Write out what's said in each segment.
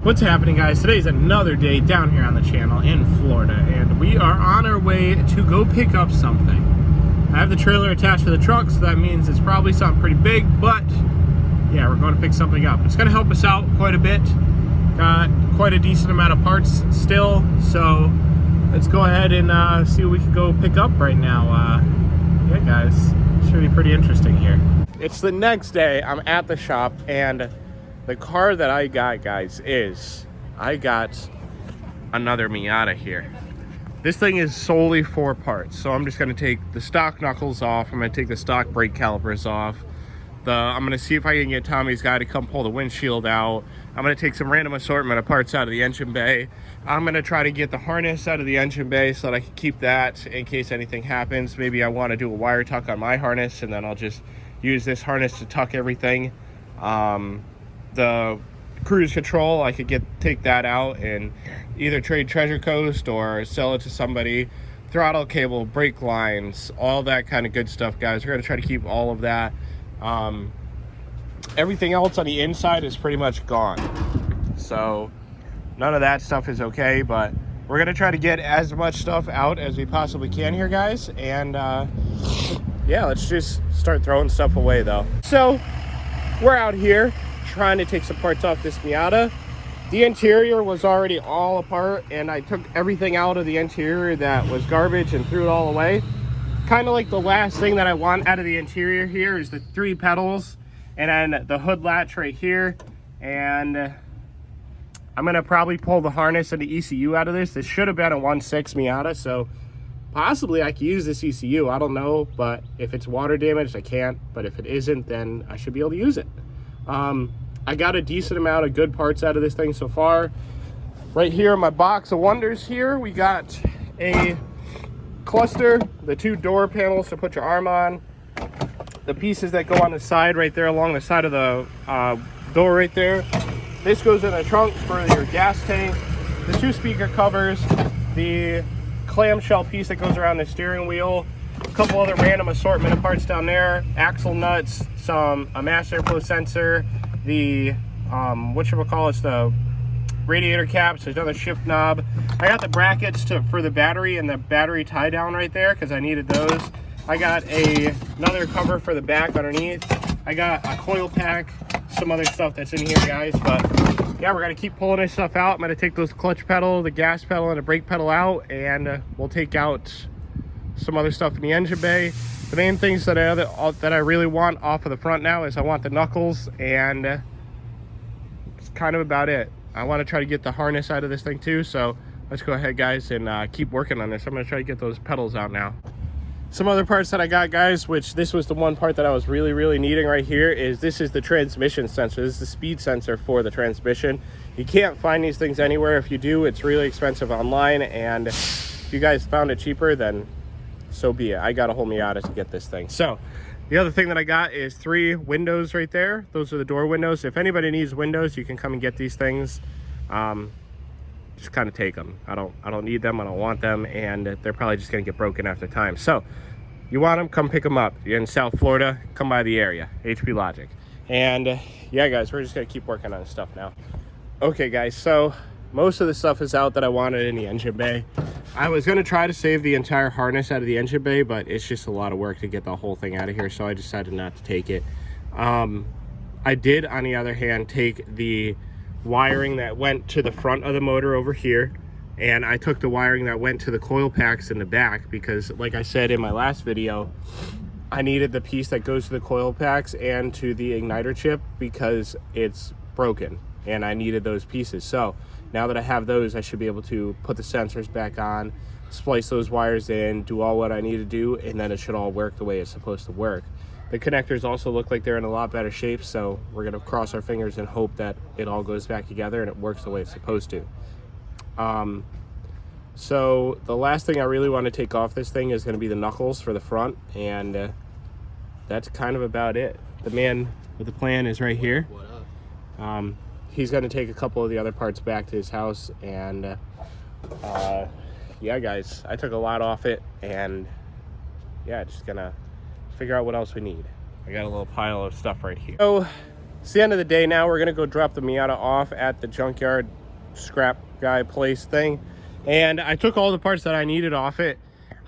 What's happening, guys? Today's another day down here on the channel in Florida, and we are on our way to go pick up something. I have the trailer attached to the truck, so that means it's probably something pretty big, but yeah, we're going to pick something up. It's going to help us out quite a bit. Got quite a decent amount of parts still, so let's go ahead and see what we can go pick up right now. Yeah, guys, it should be pretty interesting here. It's the next day. I'm at the shop, and the car that I got, guys, is I got another Miata here. This thing is solely 4 parts, so I'm just going to take the stock knuckles off. I'm going to take the stock brake calipers off. I'm going to see if I can get Tommy's guy to come pull the windshield out. I'm going to take some random assortment of parts out of the engine bay. I'm going to try to get the harness out of the engine bay so that I can keep that in case anything happens. Maybe I want to do a wire tuck on my harness, and then I'll just use this harness to tuck everything. The cruise control, I could take that out and either trade Treasure Coast or sell it to somebody. Throttle cable, brake lines, all that kind of good stuff, guys. We're going to try to keep all of that. Everything else on the inside is pretty much gone, so none of that stuff is okay, but we're going to try to get as much stuff out as we possibly can here, guys. And yeah, let's just start throwing stuff away though. So we're out here trying to take some parts off this Miata. The interior was already all apart, and I took everything out of the interior that was garbage and threw it all away. Kind of like the last thing that I want out of the interior here is the 3 pedals and then the hood latch right here. And I'm gonna probably pull the harness and the ECU out of this. This should have been a 1.6 Miata, so possibly I could use this ECU, I don't know, but if it's water damaged, I can't. But if it isn't, then I should be able to use it. I got a decent amount of good parts out of this thing so far. Right here in my box of wonders here, we got a cluster, the 2 door panels to put your arm on, the pieces that go on the side right there along the side of the door right there. This goes in the trunk for your gas tank, the 2 speaker covers, the clamshell piece that goes around the steering wheel, a couple other random assortment of parts down there, axle nuts, a mass airflow sensor, the whatchamacallit, the radiator caps, there's another shift knob. I got the brackets for the battery and the battery tie down right there because I needed those. I got another cover for the back underneath. I got a coil pack, some other stuff that's in here, guys. But yeah, we're gonna keep pulling this stuff out. I'm gonna take those clutch pedal, the gas pedal, and the brake pedal out, and we'll take out some other stuff in the engine bay. The main things that I really want off of the front now is I want the knuckles, and it's kind of about it. I want to try to get the harness out of this thing too, so let's go ahead, guys, and keep working on this. I'm going to try to get those pedals out now. Some other parts that I got, guys, which this was the one part that I was really needing right here, is this is the transmission sensor. This is the speed sensor for the transmission. You can't find these things anywhere. If you do, it's really expensive online, and if you guys found it cheaper, then so be it. I got a whole Miata to get this thing. So the other thing that I got is 3 windows right there. Those are the door windows. If anybody needs windows, you can come and get these things. Just kind of take them. I don't need them. I don't want them, and they're probably just gonna get broken after time. So you want them, come pick them up. You're in South Florida, come by the area, HP Logic. And yeah, guys, we're just gonna keep working on this stuff now. Okay, guys, so most of the stuff is out that I wanted in the engine bay. I was going to try to save the entire harness out of the engine bay, but it's just a lot of work to get the whole thing out of here, so I decided not to take it. I did, on the other hand, take the wiring that went to the front of the motor over here, and I took the wiring that went to the coil packs in the back because, like I said in my last video, I needed the piece that goes to the coil packs and to the igniter chip because it's broken, and I needed those pieces. So now that I have those, I should be able to put the sensors back on, splice those wires in, do all what I need to do, and then it should all work the way it's supposed to work. The connectors also look like they're in a lot better shape, so we're going to cross our fingers and hope that it all goes back together and it works the way it's supposed to. So the last thing I really want to take off this thing is going to be the knuckles for the front, and that's kind of about it. The man with the plan is right here. What up? He's going to take a couple of the other parts back to his house, and yeah, guys, I took a lot off it, and yeah, just gonna figure out what else we need. I got a little pile of stuff right here. So It's the end of the day now. We're gonna go drop the Miata off at the junkyard scrap guy place thing, and I took all the parts that I needed off it.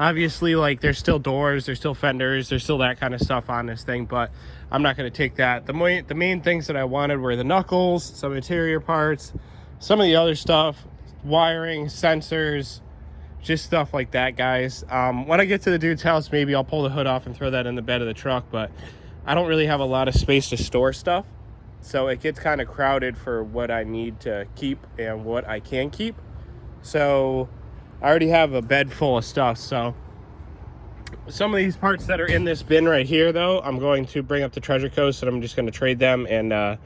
Obviously, like, there's still doors, there's still fenders, there's still that kind of stuff on this thing, but I'm not going to take that. The main things that I wanted were the knuckles, some interior parts, some of the other stuff, wiring, sensors, just stuff like that, guys. When I get to the dude's house, maybe I'll pull the hood off and throw that in the bed of the truck, but I don't really have a lot of space to store stuff, so it gets kind of crowded for what I need to keep and what I can keep. So I already have a bed full of stuff. So some of these parts that are in this bin right here, though, I'm going to bring up to Treasure Coast, and I'm just going to trade them and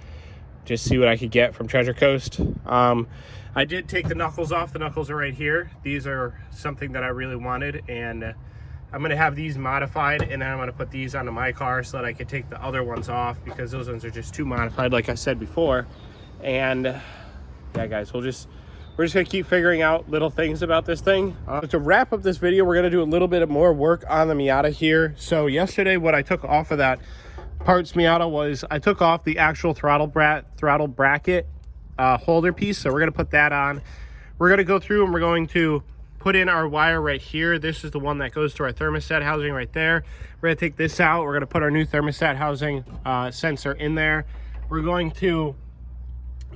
just see what I could get from Treasure Coast. I did take the knuckles off. The knuckles are right here. These are something that I really wanted, and I'm going to have these modified, and then I'm going to put these onto my car so that I could take the other ones off, because those ones are just too modified, like I said before. And yeah, guys, we're just gonna keep figuring out little things about this thing. To wrap up this video, we're gonna do a little bit of more work on the Miata here. So yesterday, what I took off of that parts Miata was I took off the actual throttle bracket holder piece. So we're gonna put that on. We're gonna go through and we're going to put in our wire right here. This is the one that goes to our thermostat housing right there. We're gonna take this out. We're gonna put our new thermostat housing sensor in there. We're going to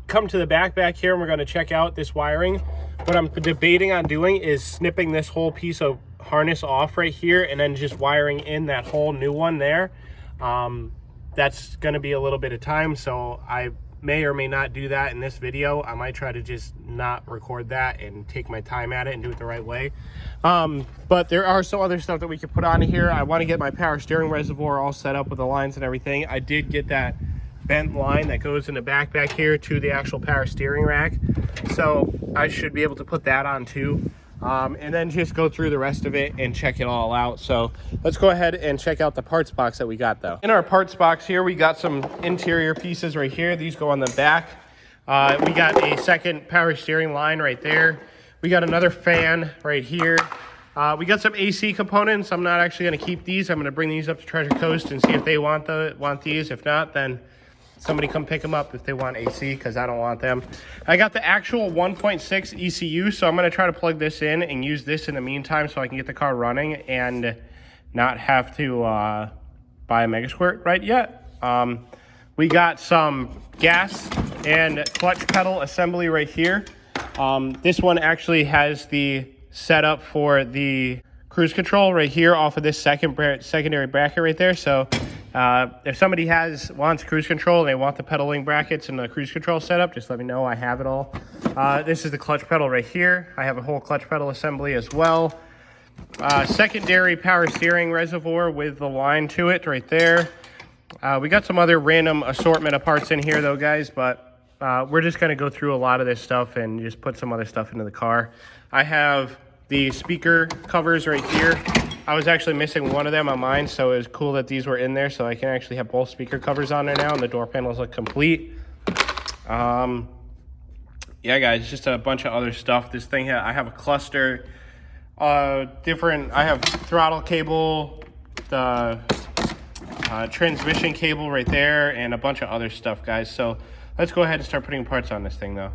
come to the back here, and we're going to check out this wiring. What I'm debating on doing is snipping this whole piece of harness off right here and then just wiring in that whole new one there. That's going to be a little bit of time, so I may or may not do that in this video. I might try to just not record that and take my time at it and do it the right way. But there are some other stuff that we could put on here. I want to get my power steering reservoir all set up with the lines and everything. I did get that bent line that goes in the back here to the actual power steering rack, so I should be able to put that on too, and then just go through the rest of it and check it all out. So let's go ahead and check out the parts box that we got, though. In our parts box here, we got some interior pieces right here. These go on the back. We got a second power steering line right there. We got another fan right here. We got some AC components. I'm not actually going to keep these. I'm going to bring these up to Treasure Coast and see if they want these. If not, then somebody come pick them up if they want AC, because I don't want them. I got the actual 1.6 ECU, so I'm going to try to plug this in and use this in the meantime so I can get the car running and not have to buy a Mega Squirt right yet. We got some gas and clutch pedal assembly right here. This one actually has the setup for the cruise control right here off of this secondary bracket right there. So if somebody wants cruise control and they want the pedaling brackets and the cruise control setup, just let me know. I have it all. This is the clutch pedal right here. I have a whole clutch pedal assembly as well. Secondary power steering reservoir with the line to it right there. We got some other random assortment of parts in here though, guys, but we're just going to go through a lot of this stuff and just put some other stuff into the car. I have the speaker covers right here. I was actually missing one of them on mine, so it was cool that these were in there, so I can actually have both speaker covers on there now, and the door panels look complete. Yeah, guys, just a bunch of other stuff. This thing, I have a cluster, I have throttle cable, the transmission cable right there, and a bunch of other stuff, guys. So let's go ahead and start putting parts on this thing, though.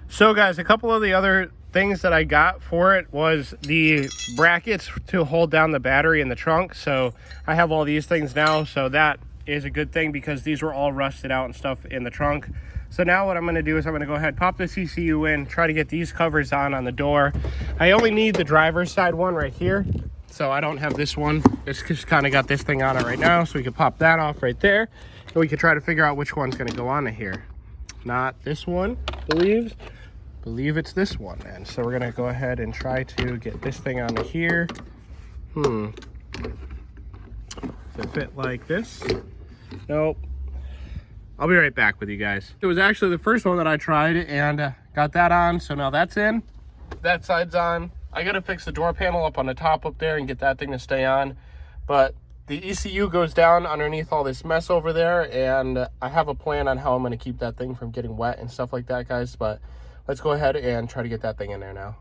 So, guys, a couple of the other things that I got for it was the brackets to hold down the battery in the trunk. So I have all these things now, so that is a good thing because these were all rusted out and stuff in the trunk. So now what I'm going to do is I'm going to go ahead, pop this ECU in, try to get these covers on the door. I only need the driver's side one right here, so I don't have this one. It's just kind of got this thing on it right now, so we can pop that off right there, and we can try to figure out which one's going to go on here. Not this one, believe it's this one, man. So we're gonna go ahead and try to get this thing onto here. Does it fit like this? Nope. I'll be right back with you guys. It was actually the first one that I tried and got that on, so now that's in. That side's on. I gotta fix the door panel up on the top up there and get that thing to stay on. But the ECU goes down underneath all this mess over there, and I have a plan on how I'm gonna keep that thing from getting wet and stuff like that, guys. But let's go ahead and try to get that thing in there now.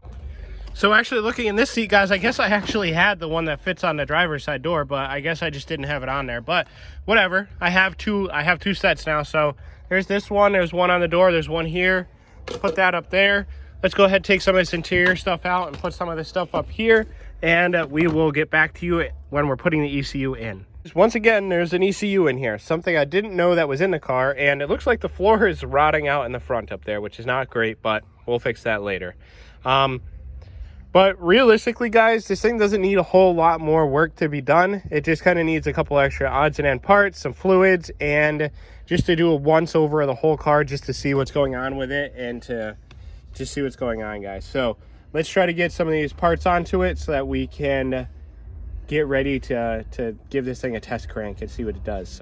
So actually looking in this seat, guys, I guess I actually had the one that fits on the driver's side door, but I guess I just didn't have it on there. But whatever, I have two sets now. So there's this one, there's one on the door, there's one here. Put that up there. Let's go ahead and take some of this interior stuff out and put some of this stuff up here, and we will get back to you when we're putting the ECU in. Once again, there's an ECU in here, something I didn't know that was in the car, and it looks like the floor is rotting out in the front up there, which is not great, but we'll fix that later. But realistically, guys, this thing doesn't need a whole lot more work to be done. It just kind of needs a couple extra odds and end parts, some fluids, and just to do a once over of the whole car just to see what's going on with it and to just see what's going on, guys. So let's try to get some of these parts onto it so that we can get ready to give this thing a test crank and see what it does.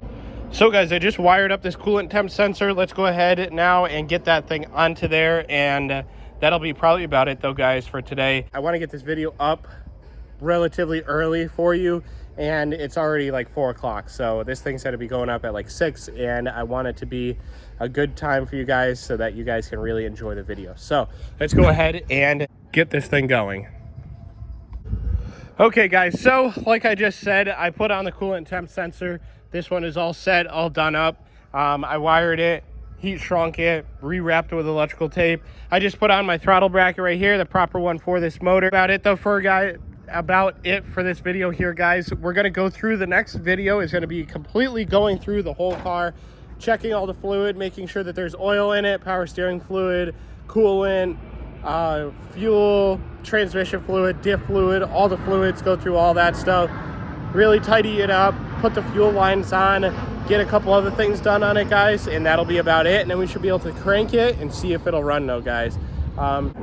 So guys, I just wired up this coolant temp sensor. Let's go ahead now and get that thing onto there, and that'll be probably about it though, guys, for today. I want to get this video up relatively early for you, and it's already like 4 o'clock, so this thing's going to be going up at like 6, and I want it to be a good time for you guys so that you guys can really enjoy the video. So let's go ahead and get this thing going. Okay guys, so like I just said, I put on the coolant temp sensor. This one is all set, all done up. I wired it, heat shrunk it, rewrapped it with electrical tape. I just put on my throttle bracket right here, the proper one for this motor. About it for this video here, guys. We're going to go through the next video is going to be completely going through the whole car, checking all the fluid, making sure that there's oil in it, power steering fluid, coolant, fuel, transmission fluid, diff fluid, all the fluids, go through all that stuff, really tidy it up, put the fuel lines on, get a couple other things done on it, guys, and that'll be about it. And then we should be able to crank it and see if it'll run though, guys.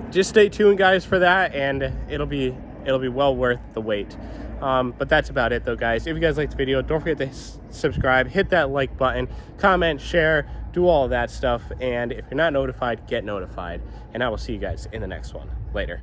Just stay tuned, guys, for that, and it'll be well worth the wait. But that's about it though, guys. If you guys liked the video, don't forget to subscribe, hit that like button, comment, share, do all of that stuff. And if you're not notified, get notified. And I will see you guys in the next one. Later.